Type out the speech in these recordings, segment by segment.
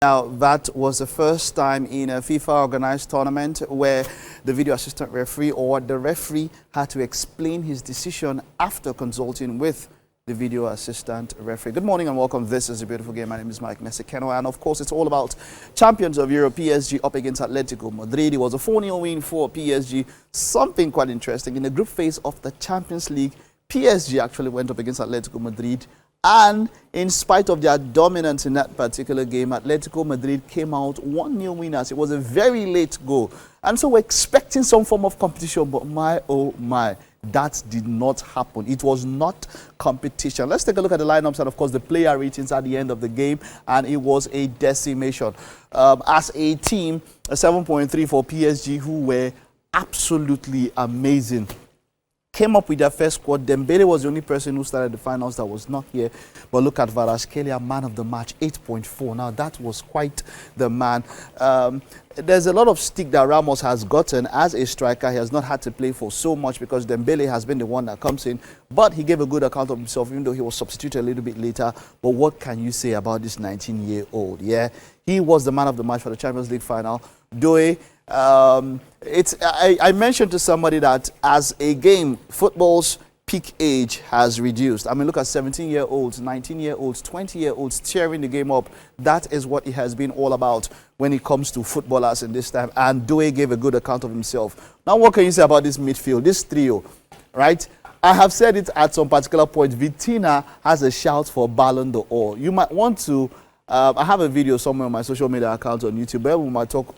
Now, that was the first time in a FIFA-organized tournament where the video assistant referee or the referee had to explain his decision after consulting with the video assistant referee. Good morning and welcome. This is A Beautiful Game. My name is Mike Mesekeno, and of course it's all about champions of Europe, PSG up against Atletico Madrid. It was a 4-0 win for PSG. Something quite interesting. In the group phase of the Champions League, PSG actually went up against Atletico Madrid. And in spite of their dominance in that particular game, Atletico Madrid came out 1-0 winners. It was a very late goal. And so we're expecting some form of competition, but my, oh my, that did not happen. It was not competition. Let's take a look at the lineups and, of course, the player ratings at the end of the game. And it was a decimation. As a team, a 7.3 for PSG, who were absolutely amazing. Came up with their first squad. Dembele was the only person who started the finals that was not here. But look at Kvaratskhelia, man of the match, 8.4. Now, that was quite the man. There's a lot of stick that Ramos has gotten as a striker. He has not had to play for so much because Dembele has been the one that comes in. But he gave a good account of himself, even though he was substituted a little bit later. But what can you say about this 19-year-old? Yeah, he was the man of the match for the Champions League final. Doe. I mentioned to somebody that as a game, football's peak age has reduced. I mean, look at 17-year-olds, 19-year-olds, 20-year-olds tearing the game up. That is what it has been all about when it comes to footballers in this time. And Doe gave a good account of himself. Now, what can you say about this midfield, this trio, right? I have said it at some particular point. Vitinha has a shout for Ballon d'Or. You might want to, I have a video somewhere on my social media account on YouTube where we might talk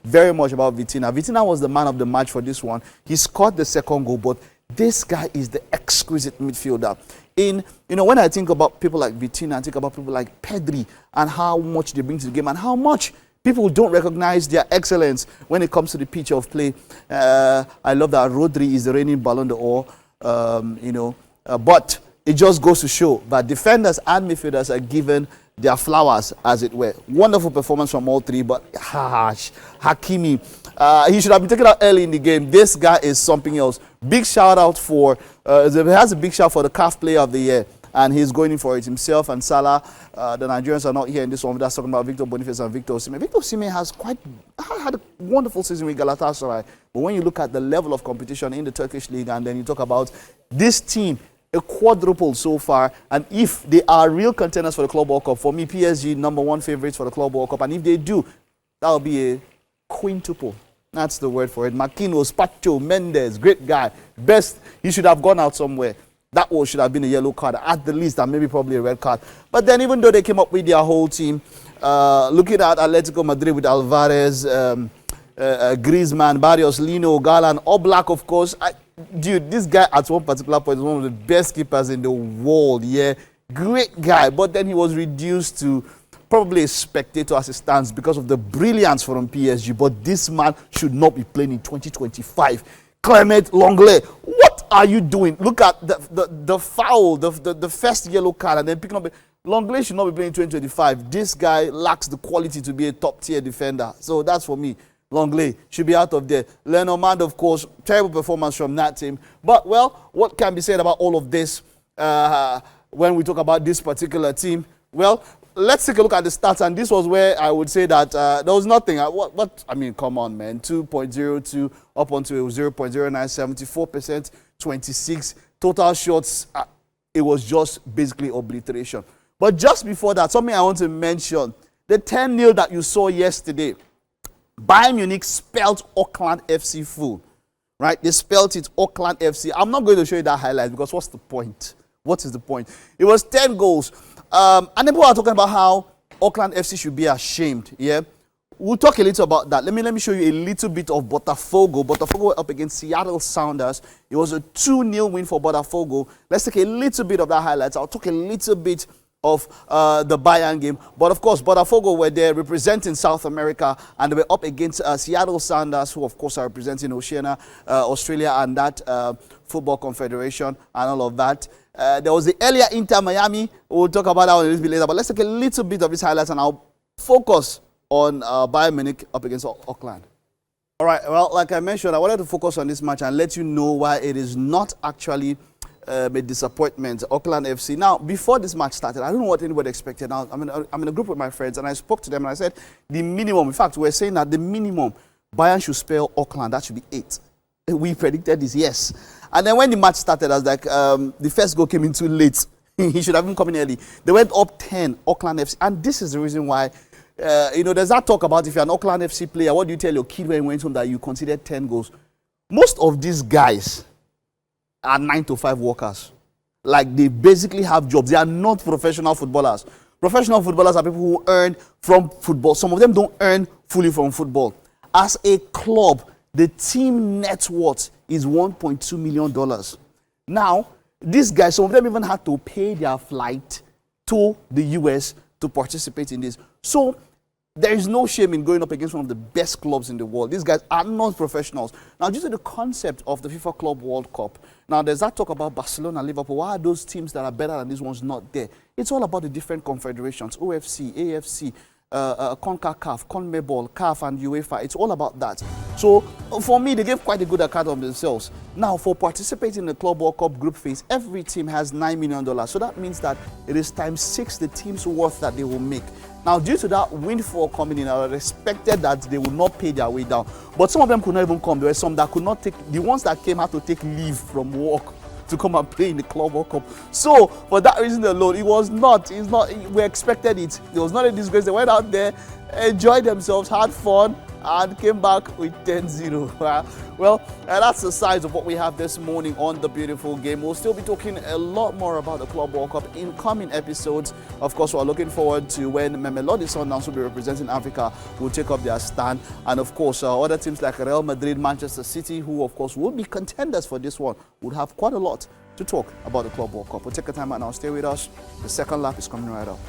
very much about Vitinha. Vitinha was the man of the match for this one. He scored the second goal, but this guy is the exquisite midfielder. When I think about people like Vitinha, I think about people like Pedri and how much they bring to the game and how much people don't recognize their excellence when it comes to the pitch of play. I love that Rodri is the reigning Ballon d'Or, but it just goes to show that defenders and midfielders are given their flowers, as it were. Wonderful performance from all three, but Hakimi, he should have been taken out early in the game. This guy is something else. Big shout out for, he has a big shout for the CAF Player of the Year, and he's going in for it himself and Salah. The Nigerians are not here in this one. That's talking about Victor Boniface and Victor Osimhen. Victor Osimhen has had a wonderful season with Galatasaray, but when you look at the level of competition in the Turkish league, and then you talk about this team, a quadruple so far, and if they are real contenders for the Club World Cup, for me, PSG #1 favorites for the Club World Cup, and if they do, that will be a quintuple. That's the word for it. Marquinhos, Pacho, Mendes, great guy. Best, he should have gone out somewhere. That one should have been a yellow card, at the least, and maybe probably a red card. But then even though they came up with their whole team, looking at Atletico Madrid with Alvarez, Griezmann, Barrios, Lino, Galan, Oblak, of course. Dude, this guy at one particular point is one of the best keepers in the world. Yeah, great guy. But then he was reduced to probably a spectator as it stands because of the brilliance from PSG. But this man should not be playing in 2025. Clement Lenglet, what are you doing? Look at the foul, the first yellow card, and then picking up. Lenglet should not be playing in 2025. This guy lacks the quality to be a top-tier defender. So that's for me. Lenglet should be out of there. Lenormand, of course, terrible performance from that team. But, well, what can be said about all of this when we talk about this particular team? Well, let's take a look at the stats. And this was where I would say that there was nothing. I mean, come on, man. 2.02 up onto 0.09, 74%, 26. Total shots, it was just basically obliteration. But just before that, something I want to mention. The 10-0 that you saw yesterday. Bayern Munich spelled Auckland FC full, right? They spelled it Auckland FC. I'm not going to show you that highlight because what's the point? What is the point? It was 10 goals. And then people are talking about how Auckland FC should be ashamed, yeah? We'll talk a little about that. Let me show you a little bit of Botafogo. Botafogo were up against Seattle Sounders. It was a 2-0 win for Botafogo. Let's take a little bit of that highlights. I'll talk a little bit of the Bayern game. But of course, Botafogo were there representing South America, and they were up against Seattle Sounders, who of course are representing Oceania, Australia, and that Football Confederation and all of that. There was the earlier Inter Miami. We'll talk about that one a little bit later. But let's take a little bit of these highlights, and I'll focus on Bayern Munich up against Auckland. All right, well, like I mentioned, I wanted to focus on this match and let you know why it is not actually a disappointment, Auckland FC. Now, before this match started, I don't know what anybody expected. Now, I'm in a group with my friends, and I spoke to them, and I said, the minimum, in fact, we're saying that the minimum, Bayern should spell Auckland, that should be 8. We predicted this, yes. And then when the match started, I was like, the first goal came in too late. He should have been coming early. They went up 10, Auckland FC. And this is the reason why, there's that talk about if you're an Auckland FC player, what do you tell your kid when you went home that you considered 10 goals? Most of these guys are 9-to-5 workers. Like, they basically have jobs. They are not professional footballers. Professional footballers are people who earn from football. Some of them don't earn fully from football. As a club, the team net worth is $1.2 million. Now, these guys, some of them even had to pay their flight to the US to participate in this. So, there is no shame in going up against one of the best clubs in the world. These guys are not professionals. Now, due to the concept of the FIFA Club World Cup, now there's that talk about Barcelona, Liverpool. Why are those teams that are better than these ones not there? It's all about the different confederations, OFC, AFC, CONCACAF, CONMEBOL, CAF, and UEFA. It's all about that. So, for me, they gave quite a good account of themselves. Now, for participating in the Club World Cup group phase, every team has $9 million. So that means that it is times 6 the team's worth that they will make. Now, due to that windfall coming in, I expected that they would not pay their way down. But some of them could not even come. There were some that could not take, the ones that came had to take leave from work to come and play in the Club World Cup. So, for that reason alone, we expected it. There was not a disgrace. They went out there, enjoyed themselves, had fun, and came back with 10-0. Well, that's the size of what we have this morning on The Beautiful Game. We'll still be talking a lot more about the Club World Cup in coming episodes. Of course, we're looking forward to when Mamelodi Sundowns will be representing Africa, will take up their stand. And of course, other teams like Real Madrid, Manchester City, who of course will be contenders for this one, would have quite a lot to talk about the Club World Cup. We'll take a time out now. Stay with us. The second lap is coming right up.